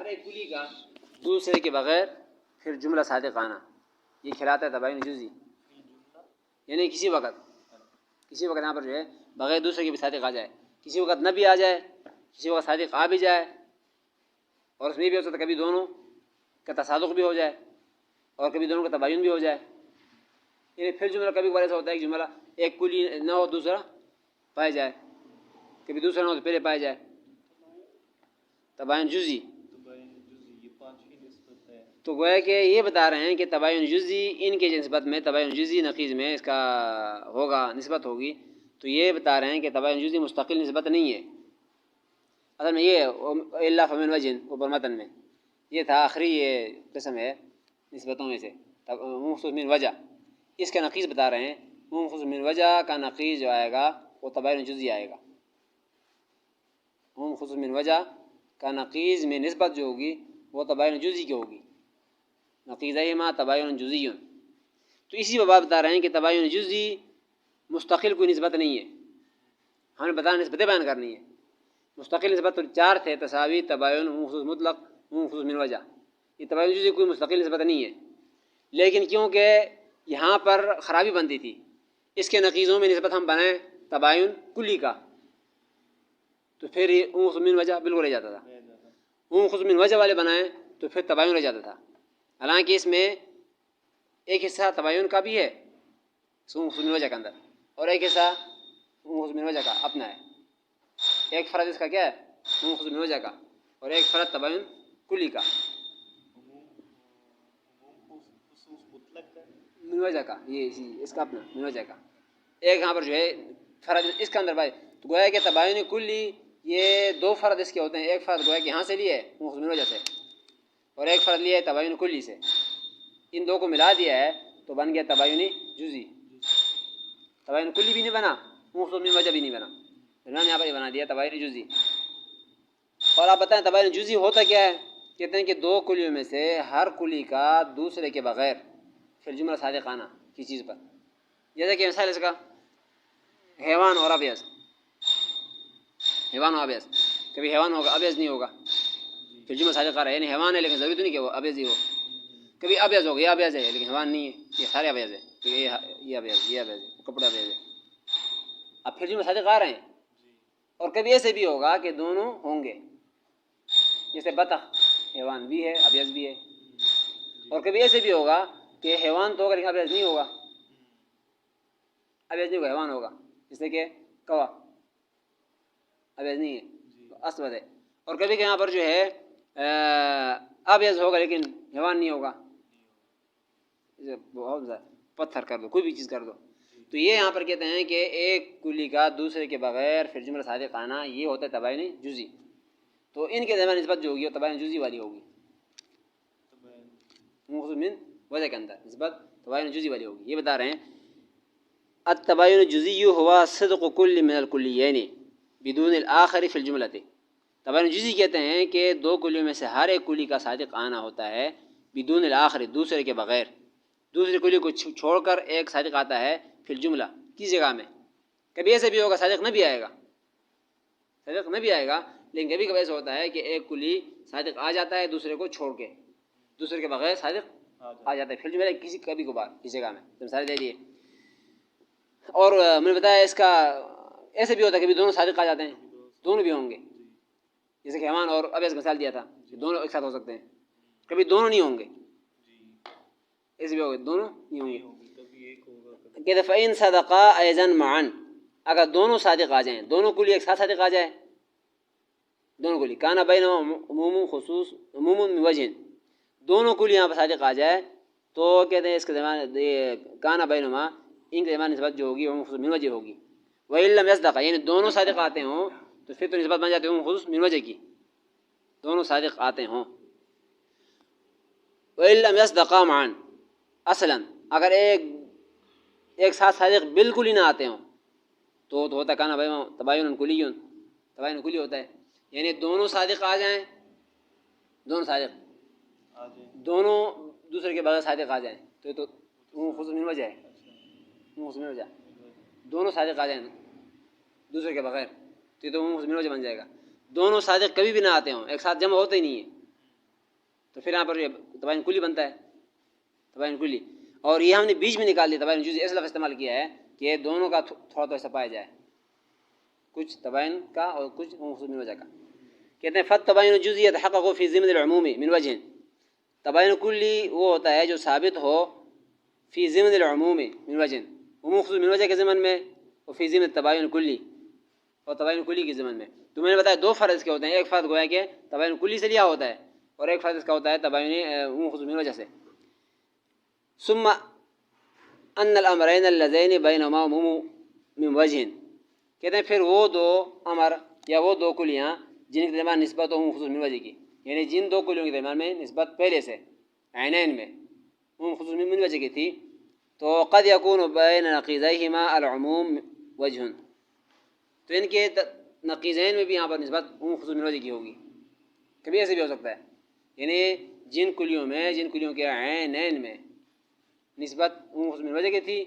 ہر ایک کلی کا دوسرے کے بغیر پھر جملہ صادقانہ یہ کھلاتا ہے تباین جزئی. یعنی کسی وقت یہاں پر جو ہے بغیر دوسرے کے بھی صادق آ جائے, کسی وقت نہ بھی آ جائے, کسی وقت صادق آ بھی جائے, اور اس میں بھی ہو سکتا ہے کبھی دونوں کا تصادق بھی ہو جائے اور کبھی دونوں کا تباین بھی ہو جائے. یعنی پھر جملہ کبھی ایسا ہوتا ہے کہ جملہ ایک کلی نہ ہو دوسرا پایا جائے, کبھی دوسرا نہ ہو تو پہلے پایا جائے. تباین جزئی تو گویا کہ یہ بتا رہے ہیں کہ تباین جزئی ان کے نسبت میں تباین جزئی نقیض میں اس کا ہوگا نسبت ہوگی. تو یہ بتا رہے ہیں کہ تباین جزئی مستقل نسبت نہیں ہے. اصل میں یہ الا فمن وجہ اوپر متن میں یہ تھا آخری یہ قسم ہے نسبتوں میں سے مخصوص من وجہ. اس کا نقیض بتا رہے ہیں مخصوص من وجہ کا نقیض جو آئے گا وہ تباین جزئی آئے گا. مخصوص من وجہ کا نقیض میں نسبت جو ہوگی وہ تباین جزئی کی ہوگی. نقیضہما تباین جزئی. تو اسی باب بتا رہے ہیں کہ تباین جزئی مستقل کوئی نسبت نہیں ہے. ہمیں بتانا نسبتیں بیان کرنی ہے. مستقل نسبت تو چار تھے تساوی تباین مخصوص مطلق مخصوص من وجہ. یہ تباین جزئی کوئی مستقل نسبت نہیں ہے, لیکن کیونکہ یہاں پر خرابی بنتی تھی اس کے نقیضوں میں نسبت ہم بنائیں تباین کلی کا تو پھر یہ مخصوص من وجہ بالکل رہ جاتا تھا. مخصوص من وجہ والے بنائیں تو پھر تباین رہ جاتا تھا. حالانکہ اس میں ایک حصہ تباین کا بھی ہے مخصوص من وجہ کے اندر اور ایک حصہ مخصوص من وجہ کا اپنا ہے. ایک فرد اس کا کیا ہے مخصوص من وجہ کا اور ایک فرد تباین کلی کا من وجہ کا. یہ اس کا اپنا من وجہ کا ایک یہاں پر جو ہے فرد اس کے اندر بھائی. تو گویا کہ تباین کلی یہ دو فرد اس کے ہوتے ہیں. ایک فرد گویا کہ یہاں سے لیے مخصوص من وجہ سے اور ایک فرد لیا ہے تباین کلی سے. ان دو کو ملا دیا ہے تو بن گیا تباین جزئی. تباین کلی بھی نہیں بنا مخصوص من وجہ بھی نہیں بنا. انہوں نے یہاں پر بنا دیا تباین جزئی. اور آپ بتائیں تباین جزئی ہوتا کیا ہے؟ کہتے ہیں کہ دو کلیوں میں سے ہر کلی کا دوسرے کے بغیر پھر جملہ صادقانہ کی چیز پر. جیسے کہ مثال اس کا حیوان اور ابیض. حیوان اور ابیض کبھی حیوان ہوگا ابیض نہیں ہوگا پھر جملہ صادقانہ. یعنی حیوان ہے لیکن ضروری تو نہیں کہ وہ ابیض ہی ہو. کبھی ابیض ہوگا یہ ابیض ہے لیکن حیوان نہیں ہے, یہ سارے ابیض ہے. یہ ابیض یہ ابیض ہے کپڑا ابیض ہے. اب پھر جملہ صادق آ رہے ہیں. اور کبھی ایسے بھی ہوگا کہ دونوں ہوں گے جیسے بطخ حیوان بھی ہے ابیض بھی ہے. اور کبھی ایسے بھی ہوگا کہ حیوان تو ہوگا لیکن ابیض نہیں ہوگا. ابیض نہیں ہوگا حیوان ہوگا جیسے کہ کوا ابیض نہیں ہے اسود ہے. اور کبھی کہ یہاں پر جو ہے ابیض ہوگا لیکن حیوان نہیں ہوگا. بہت زیادہ پتھر کر دو کوئی بھی چیز کر دو. تو یہ یہاں پر کہتے ہیں کہ ایک کلی کا دوسرے کے بغیر پھر جملہ صادقانہ یہ ہوتا ہے تباین جزئی. تو ان کے درمیان نسبت جو ہوگی وہ تباین جزئی والی ہوگی. مخصوص من وجہ کے اندر نسبت تباین جزئی والی ہوگی. یہ بتا رہے ہیں التباین الجزئی ہوا صدق کل من الکلیین بدون الآخر فی الجملۃ. تباین جزئی کہتے ہیں کہ دو کلیوں میں سے ہر ایک کلی کا صادق آنا ہوتا ہے بدون الآخر دوسرے کے بغیر. دوسری کلی کو چھوڑ کر ایک صادق آتا ہے پھر جملہ کی جگہ میں. کبھی ایسے بھی ہوگا صادق نہ بھی آئے گا لیکن کبھی کبھی ایسا ہوتا ہے کہ ایک کلی صادق آ جاتا ہے دوسرے کو چھوڑ کے دوسرے کے بغیر صادق آ جاتا ہے پھر جملہ کسی کبھی کبھار کسی جگہ میں. مثال دے دیے. اور میں نے بتایا اس کا ایسے بھی ہوتا ہے کہ دونوں صادق آ جاتے ہیں دونوں بھی ہوں گے جیسے کہ حیوان اور ابیض کا مثال دیا تھا کہ دونوں ایک ساتھ ہو سکتے ہیں. کبھی دونوں نہیں ہوں گے ایسے بھی ہوگا دونوں نہیں ہوں گے. کہ فإن صدقا أيضا معا اگر دونوں صادق آ جائیں دونوں کلی ایک ساتھ صادق آ جائے دونوں کلی کانا بینہما عموم خصوص عموم من وجہ دونوں کلی یہاں پر صادق آ جائے تو کہتے ہیں اس کے درمیان کانا بینہما ان کے درمیان نسبت جو ہوگی عموم خصوص من وجہ ہوگی. وإن لم يصدقا یعنی دونوں صادق آتے ہوں تو پھر تو نسبت بن جاتی ہے عموم خصوص من وجہ کی. دونوں صادق آتے ہوں. وإن لم يصدقا معا اصلا اگر ایک ساتھ صادق بالکل ہی نہ آتے ہوں تو ہوتا ہے کانا بینہما تباین کلی. تباین کلی ہوتا ہے یعنی دونوں صادق آ جائیں دونوں دوسرے کے بغیر صادق آ جائیں تو خصوص من وجہ ہے. خصوص من وجہ دونوں صادق آ جائیں دوسرے کے بغیر تو خصوص من وجہ بن جائے گا. دونوں صادق کبھی بھی نہ آتے ہوں ایک ساتھ جمع ہوتے ہی نہیں ہے تو پھر یہاں پر تباین کلی بنتا ہے، تباین کلی. اور یہ ہم نے بیچ میں نکال دیا تباین جزئی، اس لفظ استعمال کیا ہے کہ دونوں کا تھوڑا تھوڑا سا پایا جائے، کچھ تباین کا اور کچھ مخصوص من وجہ کا. کہتے ہیں فالتباین جزئی يتحقق في ضمن العموم من وجه. تباین کلی وہ ہوتا ہے جو ثابت ہو فی ضمن العموم من وجه، عموم خصوص من وجہ کے ضمن میں، اور فی ضمن تباین کلی، اور تباین کلی کے ضمن میں. تو میں نے بتایا دو فرض کے ہوتے ہیں، ایک فرض گویا کہ تباین کلی سے لیا ہوتا ہے، اور ایک فرض اس کا ہوتا ہے تباین عموم خصوص من وجہ سے. ثم ان الامرین اللذین بینہما عموم من وجہ. کہتے ہیں پھر وہ دو امر یا وہ دو کلیاں جن کے درمیان نسبت عموم خصوص من وجہ کی، یعنی جن دو کلیوں کے درمیان میں نسبت پہلے سے عینین میں عموم خصوص من وجہ کی تھی، تو قد یکون بین نقیضیہما العموم وجہ. تو ان کے نقیضین میں بھی یہاں پر نسبت عموم خصوص من وجہ کی ہوگی. کبھی ایسے بھی ہو سکتا ہے، یعنی جن کلیوں کے عینین میں نسبت عموم خصوص من وجہ کی تھی،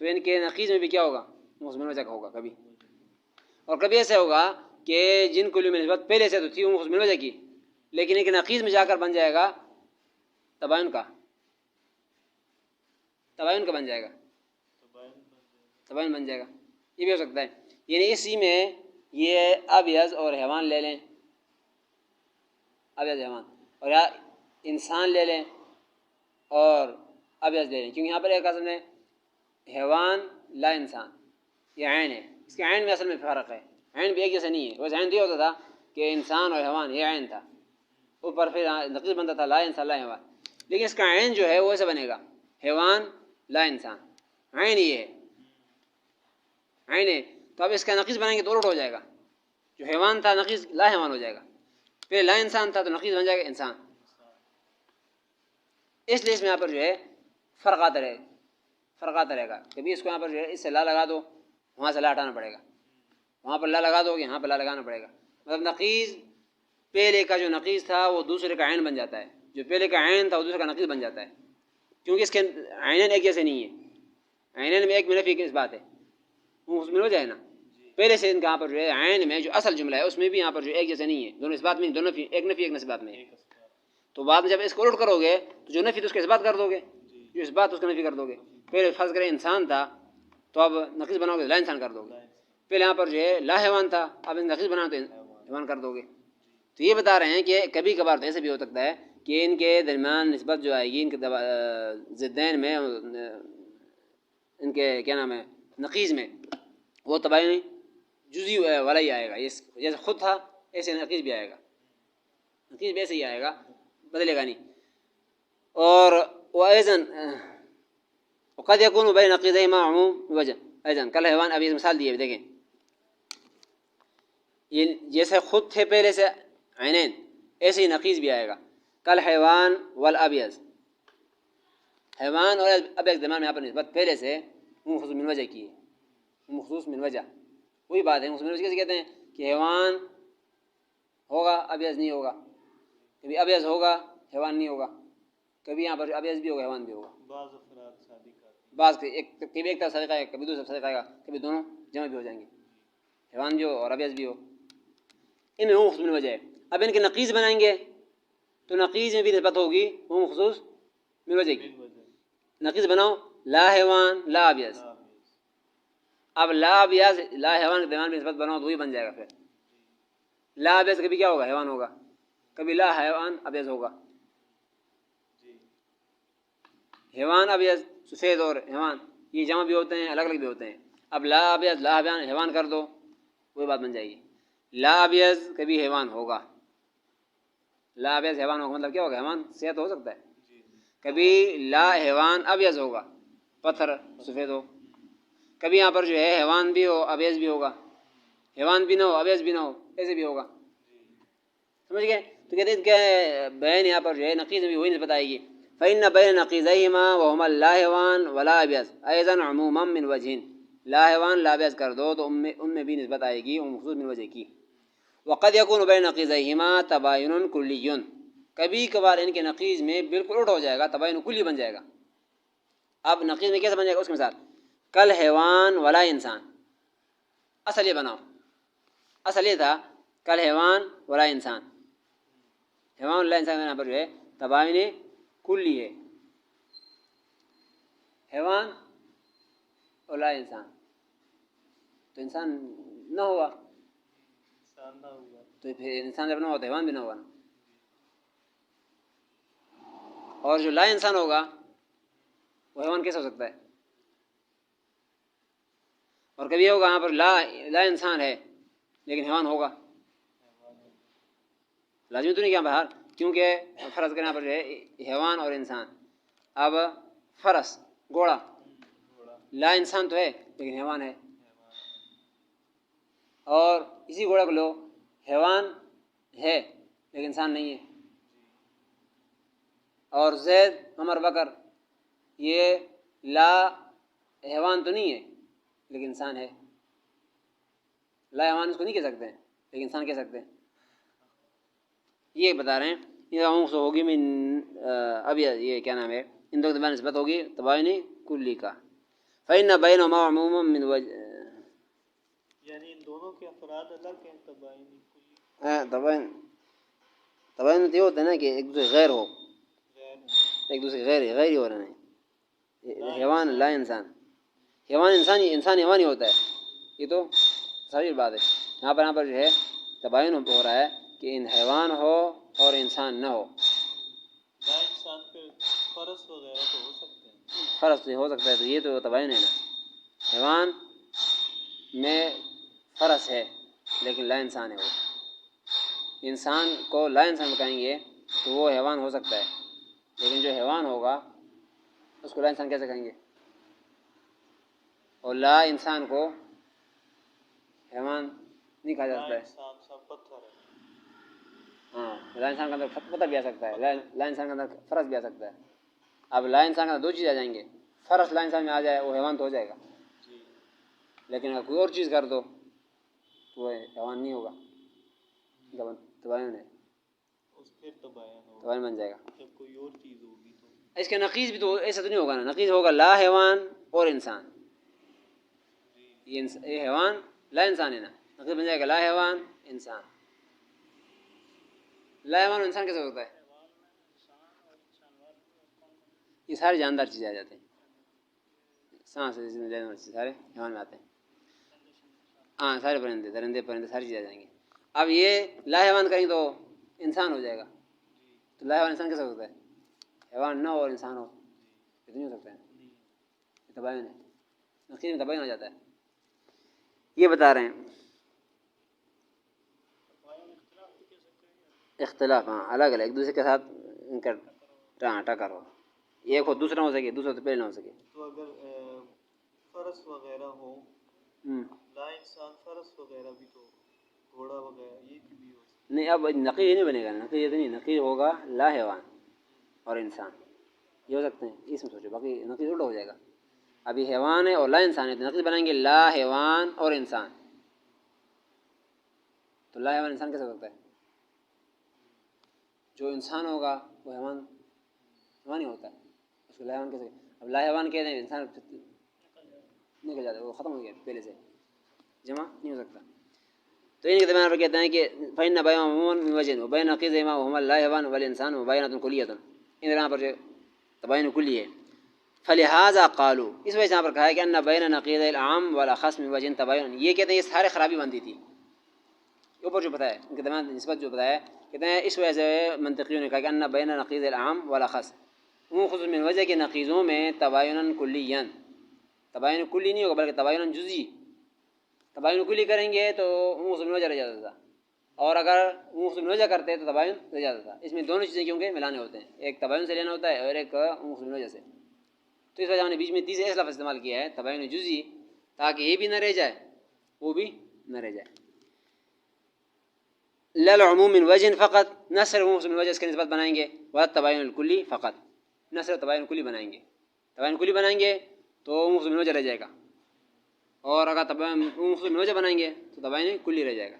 تو ان کے نقیض میں بھی کیا ہوگا؟ عموم خصوص من وجہ کا ہوگا کبھی. اور کبھی ایسا ہوگا کہ جن کلیوں میں نسبت پہلے سے تو تھی عموم خصوص من وجہ کی، لیکن ایک نقیض میں جا کر بن جائے گا تباین کا بن جائے گا، تباین بن جائے گا. یہ بھی ہو سکتا ہے. یعنی اسی میں یہ ابیض اور حیوان لے لیں، ابیض حیوان، اور یا انسان لے لیں اور ابیض لے لیں، کیونکہ یہاں پر ایک اصل میں حیوان لا انسان، یہ عین ہے. اس کے عین میں اصل میں فرق ہے، عین بھی ایک جیسا نہیں ہے. ویسے عین یہ ہوتا تھا کہ انسان اور حیوان یہ عین تھا، اوپر پھر نقیض بنتا تھا لا انسان لا حیوان. لیکن اس کا عین جو ہے وہ ایسا بنے گا حیوان لا انسان، عین یہ ہے، عین ہے. تو اب اس کا نقیض بنائیں گے تو الٹ ہو جائے گا، جو حیوان تھا نقیض لا حیوان ہو جائے گا، پھر لا انسان تھا تو نقیض بن جائے گا انسان. اس لیے اس میں یہاں پر جو ہے فرق آتا رہے گا. کبھی اس کو یہاں پر جو ہے اس سے لا لگا دو، وہاں سے لا ہٹانا پڑے گا، وہاں پر لا لگا دو گے یہاں پر لا لگانا پڑے گا. مطلب نقیض پہلے کا جو نقیض تھا وہ دوسرے کا عین بن جاتا ہے، جو پہلے کا عین تھا وہ دوسرے کا نقیض بن جاتا ہے، کیونکہ اس کے عینین ایک جیسے نہیں ہے. عینین میں ایک میں نفی کی اس بات ہے، وہ اس میں ہو جائے نا. پہلے سے ان کا یہاں پر جو ہے عین میں جو اصل جملہ ہے اس میں بھی یہاں پر جو ایک جیسے نہیں ہے، دونوں اس بات میں دونوں ایک نفی ایک نسبت میں ہے. تو بعد میں جب اس کو الٹ کرو گے تو جو نفی تو اس کا اس بات کر دو گے، جو اس بات اس کا نفی کر دو گے. پہلے فرض کریں انسان تھا تو اب نقیض بناؤ گے لا انسان کر دو گے. پہلے یہاں پر جو ہے لا حیوان تھا، اب نقیض بناؤ تو حیوان کر دو گے. تو یہ بتا رہے ہیں کہ کبھی کبھار تو ایسے بھی ہو سکتا ہے کہ ان کے درمیان نسبت جو آئے گی ان کے ضدین میں، ان کے کیا نام ہے نقیض میں، وہ تباین جزئی والا ہی آئے گا. جیسے خود تھا ایسے نقیض بھی آئے گا، نقیض بھی ایسے ہی آئے گا، بدلے گا نہیں. اور وأيضا وقد يكون بين نقيضيهما عموم وجه. أيضا کل حیوان، ابھی مثال دی ہے دیکھیں، یہ جیسے خود تھے پہلے سے عینین ایسے ہی نقیض بھی آئے گا. کل حیوان والابیض، حیوان اور ابیض درمیان میں یہاں پر نسبت پہلے سے مخصوص من وجہ کی ہے، مخصوص من وجہ وہی بات ہے. مخصوص من وجہ کیسے کہتے ہیں کہ حیوان ہوگا ابیض نہیں ہوگا، کبھی ابیض ہوگا حیوان نہیں ہوگا، کبھی یہاں پر ابیض بھی ہوگا حیوان بھی ہوگا. بعض کبھی ایک طرف صدقہ ہے کبھی دوسرا صدقہ ہے، کبھی دونوں جمع بھی ہو جائیں گے، حیوان بھی ہو اور ابیض بھی ہو. ان میں مخصوص من وجہ ہے. اب ان کے نقیض بنائیں گے تو نقیض میں بھی نسبت ہوگی وہ مخصوص من وجہ کی. نقیض بناؤ لا حیوان لا ابیض، اب لا ابیض لا حیوان کے درمیان میں نسبت بناؤ تو وہی بن جائے گا. پھر لا ابیض کبھی کیا ہوگا حیوان ہوگا، کبھی لا حیوان ابیض ہوگا. حیوان ابیض سفید اور حیوان یہ جمع بھی ہوتے ہیں الگ الگ بھی ہوتے ہیں. اب لا ابیض لا حیوان کر دو وہی بات بن جائے گی. لا ابیض کبھی حیوان ہوگا، لا ابیض حیوان ہوگا مطلب کیا ہوگا حیوان صحت ہو سکتا ہے. کبھی لا حیوان ابیض ہوگا پتھر سفید ہو، کبھی یہاں پر جو ہے حیوان بھی ہو ابیض بھی ہوگا، حیوان بھی نہ ہو ابیض بھی نہ ہو، ایسے بھی ہوگا. سمجھ گئے؟ تو کہتے ہیں کہ بین یہاں پر جو ہے نقیض میں بھی وہی نسبت آئے گی. فإن بين نقيضيهما وهما لا حيوان ولا ابيض ايضا عموما من وجه. لا حیوان لا ابیض کر دو تو ان میں بھی نسبت آئے گی مخصوص من وجہ کی. وقد يكون بين نقيضيهما تباين كلي، کبھی کبھار ان کے نقیض میں بالکل الٹ ہو جائے گا، تباین کلی بن جائے گا. اب نقیض میں کیسے بن جائے گا اس کے مثال کل حیوان ولا انسان. اصل یہ بناؤ، اصل یہ تھا کل حیوان ولا انسان، حیوان ولا انسان یہاں پر جو ہے تباین کلی ہے، حیوان اور لا انسان، تو انسان نہ ہوا، تو پھر انسان جب نہ ہوا تو حیوان بھی نہ ہوا نا۔ اور جو لا انسان ہوگا وہ حیوان کیسے ہو سکتا ہے؟ اور کبھی ہوگا یہاں پر لا انسان ہے لیکن حیوان ہوگا، لازمی تو نہیں کہ باہر، کیونکہ فرض کرنا پر ہے حیوان اور انسان۔ اب فرس گھوڑا لا انسان تو ہے لیکن حیوان ہے، اور اسی گھوڑا کو لو حیوان ہے لیکن انسان نہیں ہے۔ اور زید عمر بکر یہ لا حیوان تو نہیں ہے لیکن انسان ہے، لا حیوان اس کو نہیں کہہ سکتے ہیں لیکن انسان کہہ سکتے ہیں۔ یہ بتا رہے ہیں یہ عموم سے ہوگی من اب یہ کیا نام ہے، ان دو درمیان نسبت ہوگی تباین کلی کا۔ فإن بینہما عموما من وجہ، یعنی ان دونوں کے افراد الگ ہیں، تباین کلی۔ تباین یہ ہوتا ہے نا کہ ایک دوسرے غیر ہو، ایک دوسرے غیر ہی ہو رہے ہیں۔ حیوان لا انسان، حیوان انسان حیوان ہی ہوتا ہے، یہ تو صحیح بات ہے۔ یہاں پر جو ہے تباین ہو رہا ہے کہ ان حیوان ہو اور انسان نہ ہو۔ لا انسان پہ فرس وغیرہ تو ہو سکتے ہیں، فرس ہو سکتا ہے، تو یہ تو تباین ہے نا۔ حیوان میں فرس ہے لیکن لا انسان ہے، وہ انسان کو لا انسان کہیں گے تو وہ حیوان ہو سکتا ہے، لیکن جو حیوان ہوگا اس کو لا انسان کیسے کہیں گے؟ اور لا انسان کو حیوان نہیں کہا جا سکتا ہے۔ انسان سب پتھر ہے، ہاں، لا انسان کے اندر پتھر بھی آ سکتا ہے، لا انسان کے اندر فرس بھی آ سکتا ہے۔ اب لا انسان کے اندر دو چیز آ جائیں گے، فرس لا انسان میں آ جائے وہ حیوان تو ہو جائے گا، لیکن اگر کوئی اور چیز کر دو تو وہ حیوان نہیں ہوگا، تباین ہے، پھر تباین بن جائے گا۔ جب کوئی اور چیز ہوگی تو اس کے نقیض بھی تو ایسا تو نہیں ہوگا نا، نقیض ہوگا لا حیوان اور انسان، یہ حیوان لا انسان ہے نا، نقیض بن جائے گا لا حیوان انسان۔ لا حیوان اور انسان کیسے ہوتا ہے؟ یہ سارے جاندار چیزیں آ جاتے ہیں، سانس سارے حیوان میں آتے ہیں، ہاں سارے پرندے درندے پرندے ساری چیزیں آ جائیں گے۔ اب یہ لا حیوان کہیں تو انسان ہو جائے گا، تو لا حیوان انسان کیسے ہوتا ہے؟ حیوان نہ ہو اور انسان ہو، یہ تو نہیں ہو سکتا ہے، یہ تباین ہے، نقیض میں تباین ہو جاتا ہے۔ یہ بتا رہے ہیں اختلاف، ہاں الگ الگ ایک دوسرے کے ساتھ ان کا ٹکر ہو، ایک ہو دوسرا ہو سکے، دوسرا تو پہلے نہ ہو سکے۔ تو اگر فرس وغیرہ ہو، لا انسان فرس وغیرہ بھی تو گھوڑا وغیرہ یہ بھی ہو سکتا نہیں، اب نقیض نہیں بنے گا، نقیض نہیں، نقیض ہوگا لا حیوان اور انسان، یہ ہو سکتے ہیں، اس میں سوچو، باقی نقیض الٹا ہو جائے گا۔ ابھی حیوان ہے اور لا انسان ہے تو نقیض بنائیں گے لا حیوان اور انسان، تو لا حیوان انسان کیسے ہو سکتا ہے؟ جو انسان ہوگا وہ حیوان ہی ہوتا ہے، اس کو لا حیوان کیسے؟ اب لا حیوان کہتے ہیں انسان نکل جاتا ہے، وہ ختم ہو گیا پہلے سے، جمع نہیں ہو سکتا۔ تو ان کے درمیان پر کہتے ہیں کہ فإن بينهما عموما من وجه وبين نقيضهما وهما لا حيوان والانسان مباينة كلية، ان درمیان پر تباین کلی ہے۔ فلہذا قالوا، اس وجہ سے یہاں پر کہا ہے کہ ان بین نقیض العام والاخص من وجه تباین، یہ کہتے ہیں یہ سارے خرابی بنتی تھی، اوپر جو بتایا ان کے درمیان نسبت جو بتایا، کہتے ہیں اس وجہ سے منطقیوں نے کہا کہ ان بین نقیض العام والاخص، عموم خصوص من وجہ کہ نقیضوں میں تباین کلیا، تباین کلی نہیں ہوگا بلکہ تباین جزئی، تباین کلی کریں گے تو عموم خصوص من وجہ رہ جاتا تھا، اور اگر عموم خصوص من وجہ کرتے تو تباین رہ جاتا تھا۔ اس میں دونوں چیزیں کیونکہ ملانے ہوتے ہیں، ایک تباین سے لینا ہوتا ہے اور ایک عموم خصوص من وجہ سے، تو اس وجہ ہم نے بیچ میں تیسرے لفظ استعمال کیا ہے تباین جزئی، تاکہ یہ بھی نہ رہ جائے وہ بھی نہ رہ جائے۔ لا العموم من وجہ فقط، نہ صرف عموم خصوص من وجہ اس کی نسبت بنائیں گے، ولا تباین الکلی فقط، نہ صرف تباین کلی بنائیں گے، تباین کلی بنائیں گے تو عموم خصوص من وجہ رہ جائے گا، اور اگر عموم خصوص من وجہ بنائیں گے تو تباین کلی رہ جائے گا،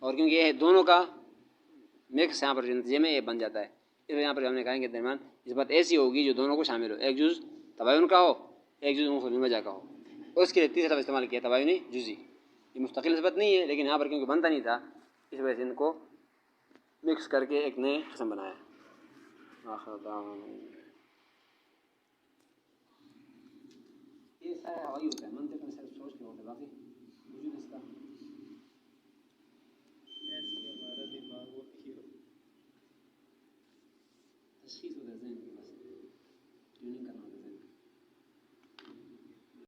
اور کیونکہ یہ دونوں کا مکس یہاں پر نتیجے میں یہ بن جاتا ہے، اس لیے یہاں پر ہم نے کہا کہ درمیان نسبت ایسی ہوگی جو دونوں کو شامل ہو، ایک جز تباین کا ہو ایک جز عموم خصوص من وجہ کا ہو، اس کے لیے تیسرا لفظ استعمال کیا تباین جزئی، یہ مستقل نسبت نہیں ہے لیکن یہاں پر کیونکہ بنتا نہیں تھا اس وجہ سے ان کو مکس کر کے ایک نئے قسم بنایا۔ آخر دعوانا یہ سارا ہوائی ہوتا ہے منطق میں صرف سوچ کے ہوتا ہے باقی وجود اس کا ایسی ہمارا دماغ ہوتی ہے تشخیص ہوتا ہے ذہن کی بس ٹیوننگ کرنا ہوتا ہے